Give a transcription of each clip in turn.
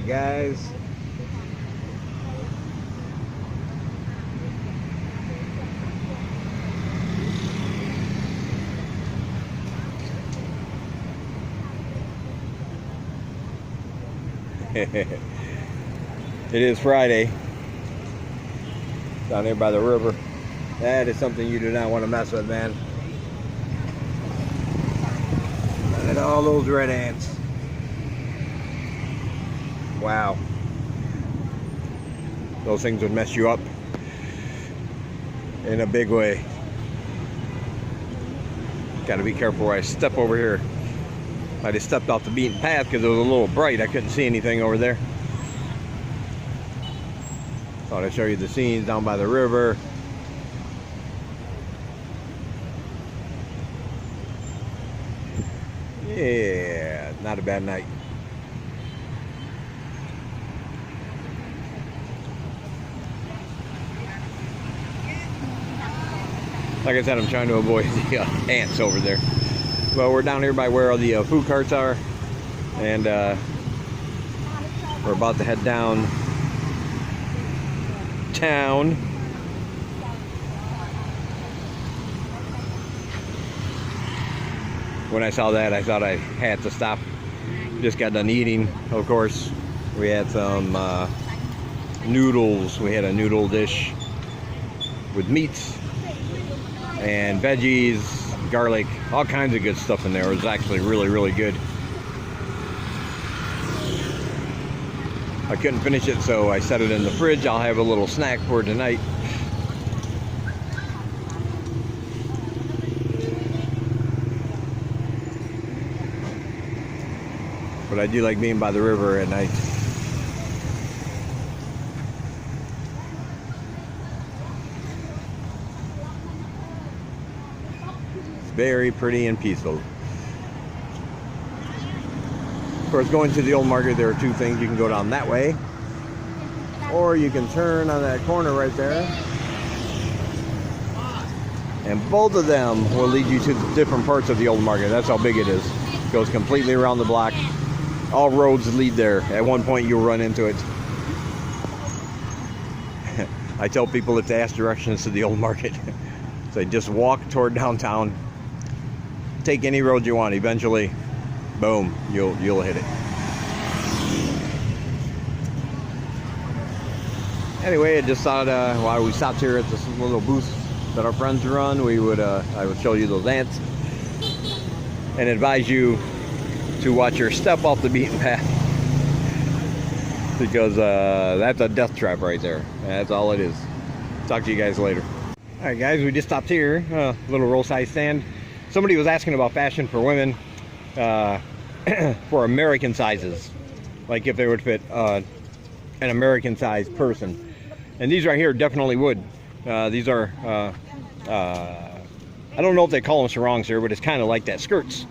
Alright guys. It is Friday. Down here by the river. That is something you do not want to mess with, man. Look at all those red ants. Wow. Those things would mess you up in a big way. Got to be careful where I step over here. I just stepped off the beaten path because it was a little bright. I couldn't see anything over there. Thought I'd show you the scenes down by the river. Yeah, not a bad night. Like I said, I'm trying to avoid the ants over there. Well, we're down here by where all the food carts are, and we're about to head down town. When I saw that, I thought I had to stop. Just got done eating, of course. We had some noodles. We had a noodle dish with meats and veggies, garlic, all kinds of good stuff in there. It was actually really, really good. I couldn't finish it, so I set it in the fridge. I'll have a little snack for tonight. But I do like being by the river at night. It's very pretty and peaceful. Of course, going to the old market, there are two things. You can go down that way, or you can turn on that corner right there. And both of them will lead you to the different parts of the old market. That's how big it is. It goes completely around the block. All roads lead there. At one point, you'll run into it. I tell people if they ask directions to the old market, say just walk toward downtown. Take any road you want. Eventually, boom, you'll hit it. Anyway, I just thought while we stopped here at this little booth that our friends run, I would show you those ants and advise you to watch your step off the beaten path, because that's a death trap right there. That's all it is. Talk to you guys later. All right, guys, we just stopped here, a little roadside stand. Somebody was asking about fashion for women for American sizes, like if they would fit an American sized person. And these right here definitely would. These are I don't know if they call them sarongs here, but it's kind of like that, skirts.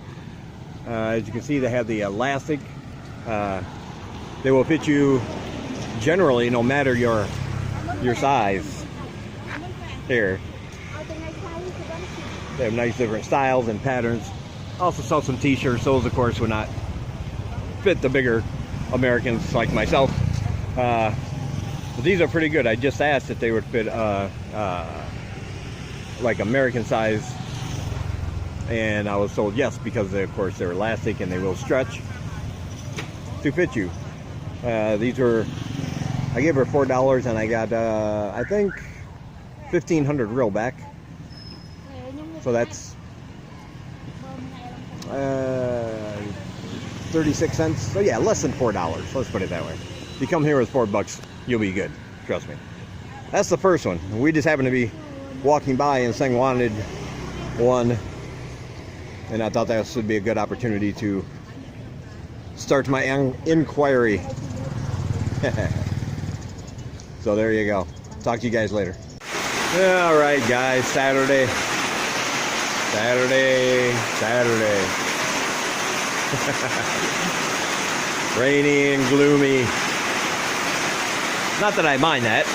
As you can see, they have the elastic. They will fit you generally no matter your size. Here, they have nice different styles and patterns. Also sell some t-shirts. Those of course would not fit the bigger Americans like myself, but these are pretty good. I just asked if they would fit like American size, and I was told yes, because of course they're elastic and they will stretch to fit you. These were, I gave her $4 and I got I think 1,500 real back, so that's 36 cents. So yeah, less than $4. Let's put it that way. If you come here with $4, you'll be good. Trust me. That's the first one. We just happened to be walking by and saying wanted one, and I thought that would be a good opportunity to start my inquiry. So there you go. Talk to you guys later. All right, guys. Saturday. Rainy and gloomy. Not that I mind that.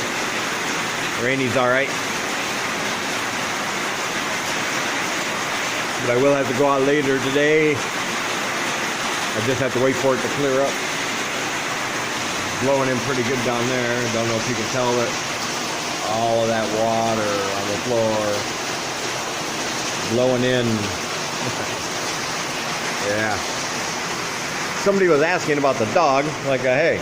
Rainy's all right. But I will have to go out later today. I just have to wait for it to clear up. blowing in pretty good down there. Don't know if you can tell that all of that water on the floor blowing in. Yeah. Somebody was asking about the dog, like, hey,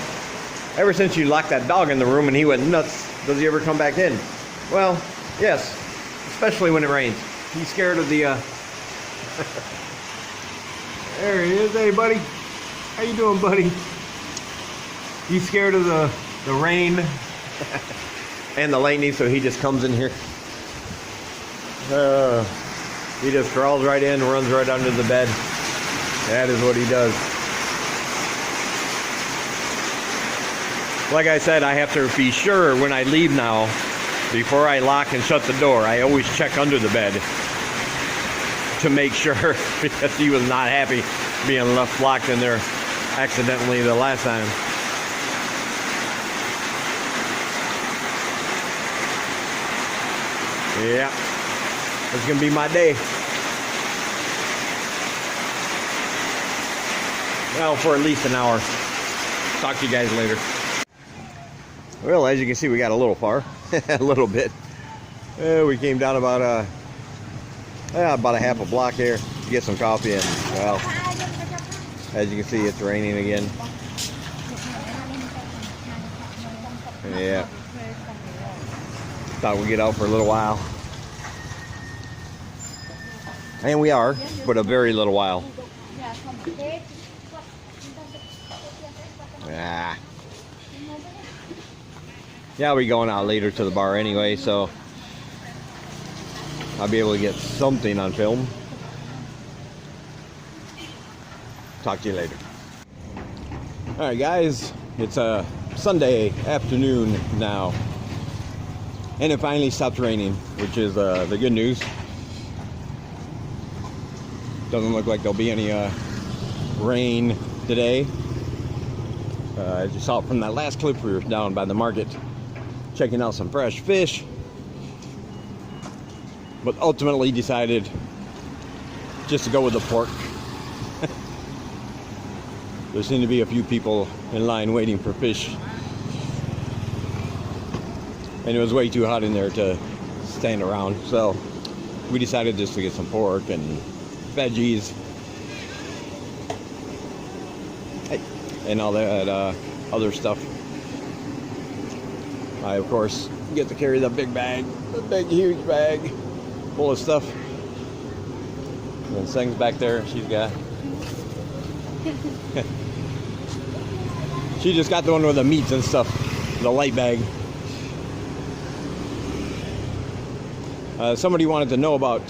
ever since you locked that dog in the room and he went nuts, does he ever come back in? Well, yes, especially when it rains. He's scared of the, There he is. Hey, buddy. How you doing, buddy? He's scared of the rain and the lightning, so he just comes in here. He just crawls right in, runs right under the bed. That is what he does. Like I said, I have to be sure when I leave now, before I lock and shut the door, I always check under the bed to make sure, because he was not happy being left locked in there accidentally the last time. Yeah, it's gonna be my day. Well, for at least an hour. Talk to you guys later. Well, as you can see, we got a little far, a little bit. We came down about a half a block here to get some coffee, and well, as you can see, it's raining again. Yeah. Thought we'd get out for a little while. And we are, but a very little while. Yeah. Yeah, I'll be going out later to the bar anyway, so I'll be able to get something on film. Talk to you later. Alright guys, it's a Sunday afternoon now. And it finally stopped raining, which is the good news. Doesn't look like there'll be any rain today. As you saw from that last clip, we were down by the market checking out some fresh fish, but ultimately decided just to go with the pork. There seemed to be a few people in line waiting for fish, and it was way too hot in there to stand around, so we decided just to get some pork and veggies and all that other stuff. I, of course, get to carry the big bag, the big, huge bag full of stuff. And Seng's back there. She's got... She just got the one with the meats and stuff, the light bag. Somebody wanted to know about...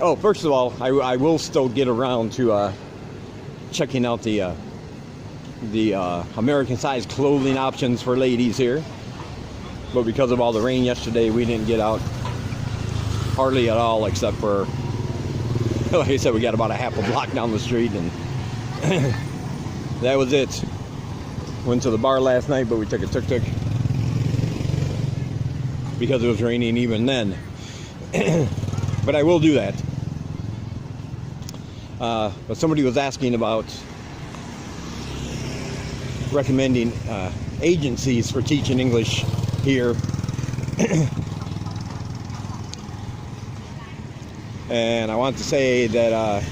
Oh, first of all, I will still get around to checking out the American-sized clothing options for ladies here, but because of all the rain yesterday, we didn't get out hardly at all, except for, like I said, we got about a half a block down the street, and that was it. Went to the bar last night, but we took a tuk-tuk because it was raining even then. But I will do that. But somebody was asking about recommending agencies for teaching English here. And I want to say that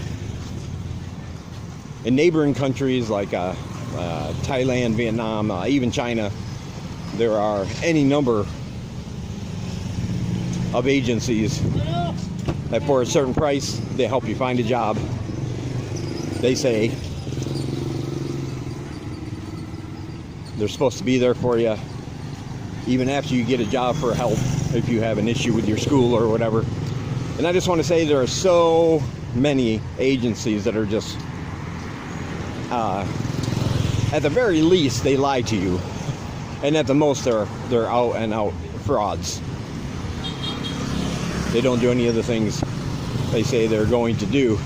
in neighboring countries like Thailand, Vietnam, even China, there are any number of agencies that for a certain price they help you find a job. They say they're supposed to be there for you even after you get a job for help if you have an issue with your school or whatever. And I just want to say there are so many agencies that are just at the very least they lie to you, and at the most they're out and out frauds. They don't do any of the things they say they're going to do.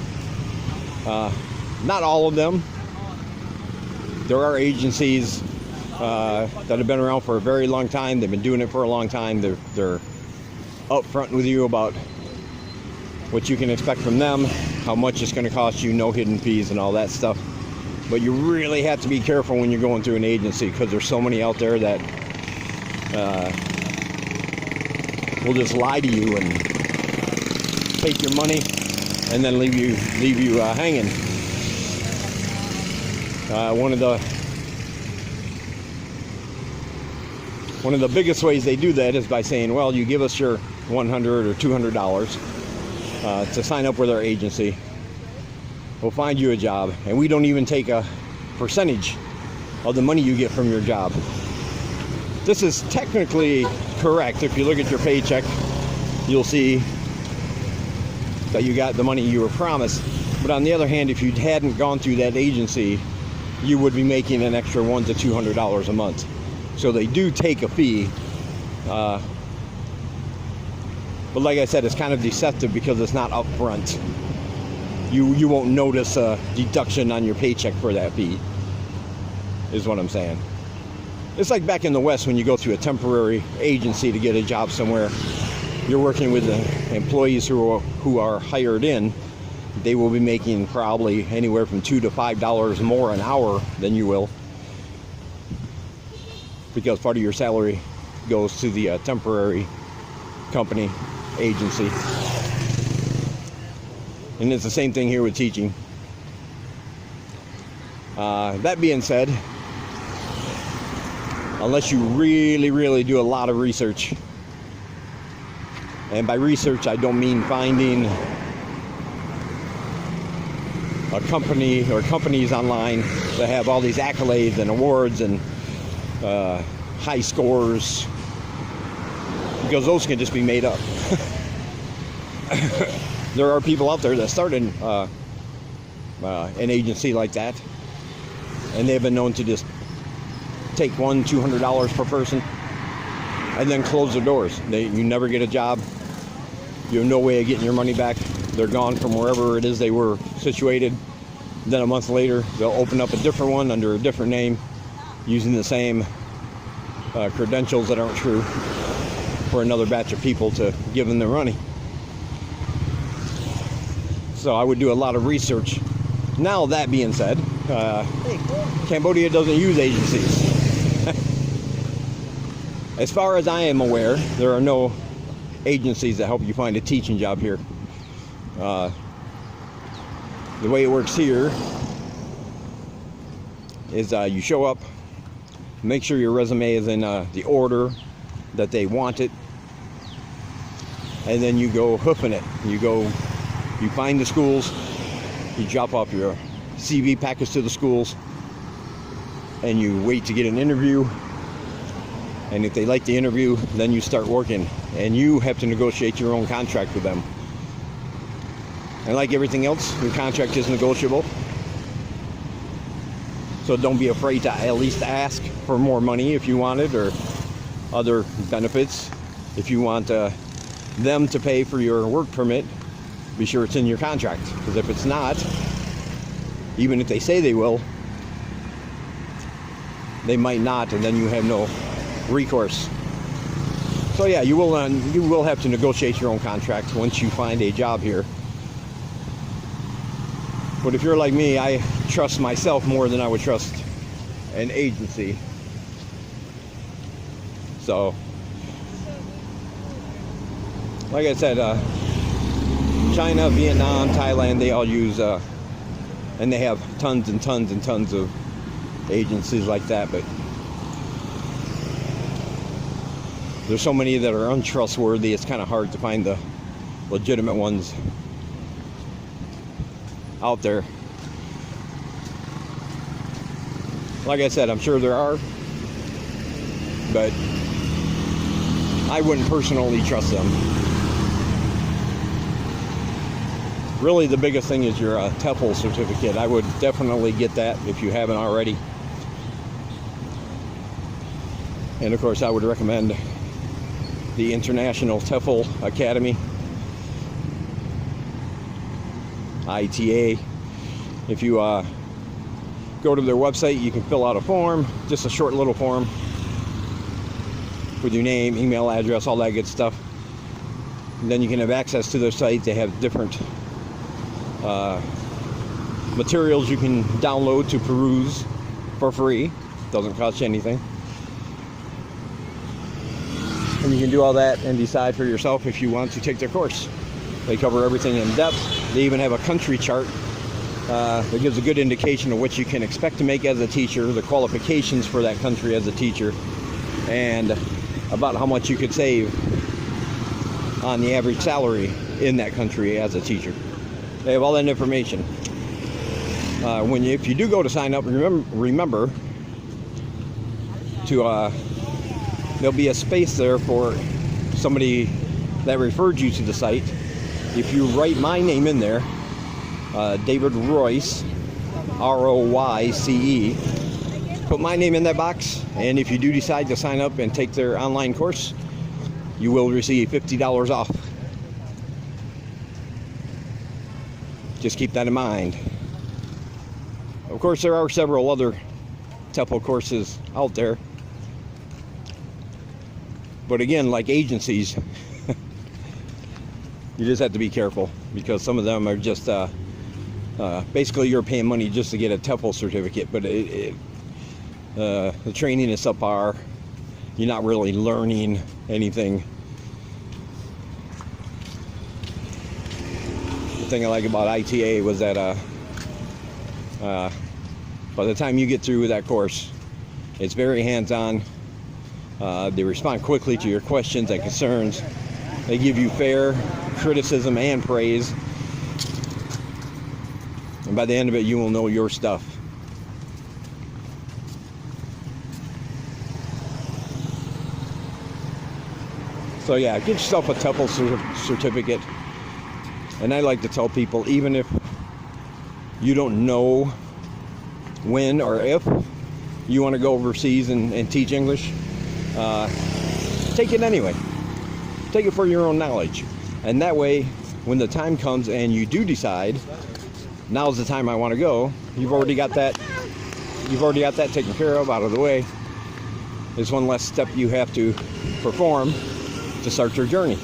Not all of them. There are agencies that have been around for a very long time. They've been doing it for a long time. They're upfront with you about what you can expect from them, how much it's going to cost you, no hidden fees and all that stuff. But you really have to be careful when you're going through an agency, because there's so many out there that will just lie to you and take your money and then leave you hanging. One of the biggest ways they do that is by saying, well, you give us your $100 or $200 to sign up with our agency. We'll find you a job, and we don't even take a percentage of the money you get from your job. This is technically correct. If you look at your paycheck, you'll see that you got the money you were promised. But on the other hand, if you hadn't gone through that agency, you would be making an extra $100 to $200 a month. So they do take a fee. But like I said, it's kind of deceptive because it's not upfront. You won't notice a deduction on your paycheck for that fee, is what I'm saying. It's like back in the West when you go through a temporary agency to get a job somewhere. You're working with the employees who are hired in. They will be making probably anywhere from $2 to $5 more an hour than you will, because part of your salary goes to the temporary company, agency. And it's the same thing here with teaching. That being said, unless you really do a lot of research, and by research I don't mean finding a company or companies online that have all these accolades and awards and high scores, because those can just be made up. There are people out there that started an agency like that, and they've been known to just take $200 per person and then close their doors. You never get a job. You have no way of getting your money back. They're gone from wherever it is they were situated. Then a month later, they'll open up a different one under a different name, using the same credentials that aren't true, for another batch of people to give them their money. So I would do a lot of research. Now, that being said, Cambodia doesn't use agencies. As far as I am aware, there are no agencies that help you find a teaching job here. The way it works here is you show up, make sure your resume is in the order that they want it, and then you go hoofing it. You find the schools, you drop off your CV package to the schools, and you wait to get an interview. And if they like the interview, then you start working, and you have to negotiate your own contract with them. And like everything else, your contract is negotiable. So don't be afraid to at least ask for more money if you want it, or other benefits. If you want them to pay for your work permit, be sure it's in your contract. Because if it's not, even if they say they will, they might not, and then you have no recourse. So yeah, you will have to negotiate your own contract once you find a job here. But if you're like me, I trust myself more than I would trust an agency. So, like I said, China, Vietnam, Thailand, they all use, and they have tons and tons and tons of agencies like that, but there's so many that are untrustworthy, it's kind of hard to find the legitimate ones out there. Like I said, I'm sure there are, but I wouldn't personally trust them. Really, the biggest thing is your TEFL certificate. I would definitely get that if you haven't already. And of course, I would recommend the International TEFL Academy, ITA. If you go to their website, you can fill out a form, just a short little form with your name, email address, all that good stuff. And then you can have access to their site. They have different materials you can download to peruse for free. Doesn't cost you anything. And you can do all that and decide for yourself if you want to take their course. They cover everything in depth. They even have a country chart that gives a good indication of what you can expect to make as a teacher, the qualifications for that country as a teacher, and about how much you could save on the average salary in that country as a teacher. They have all that information. If you do go to sign up, remember to there'll be a space there for somebody that referred you to the site. If you write my name in there, David Royce, R-O-Y-C-E, put my name in that box, and if you do decide to sign up and take their online course, you will receive $50 off. Just keep that in mind. Of course, there are several other TEFL courses out there. But again, like agencies, you just have to be careful, because some of them are just basically you're paying money just to get a TEFL certificate, but the training is subpar. You're not really learning anything. The thing I like about ITA was that by the time you get through with that course, it's very hands-on. They respond quickly to your questions and concerns. They give you fair criticism and praise. And by the end of it, you will know your stuff. So yeah, get yourself a TEFL certificate. And I like to tell people, even if you don't know when or if you want to go overseas and teach English, take it anyway. Take it for your own knowledge. And that way, when the time comes and you do decide, now's the time I want to go, you've already got that taken care of, out of the way. There's one less step you have to perform to start your journey.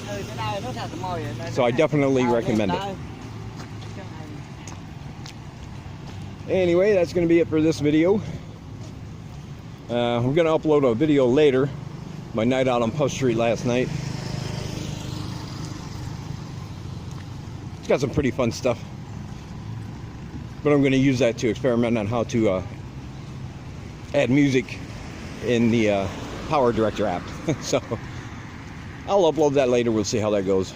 So I definitely recommend it. Anyway, that's going to be it for this video. I'm going to upload a video later. My night out on Puff Street last night. It's got some pretty fun stuff. But I'm going to use that to experiment on how to add music in the Power Director app. So I'll upload that later. We'll see how that goes.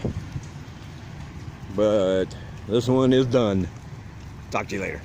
But this one is done. Talk to you later.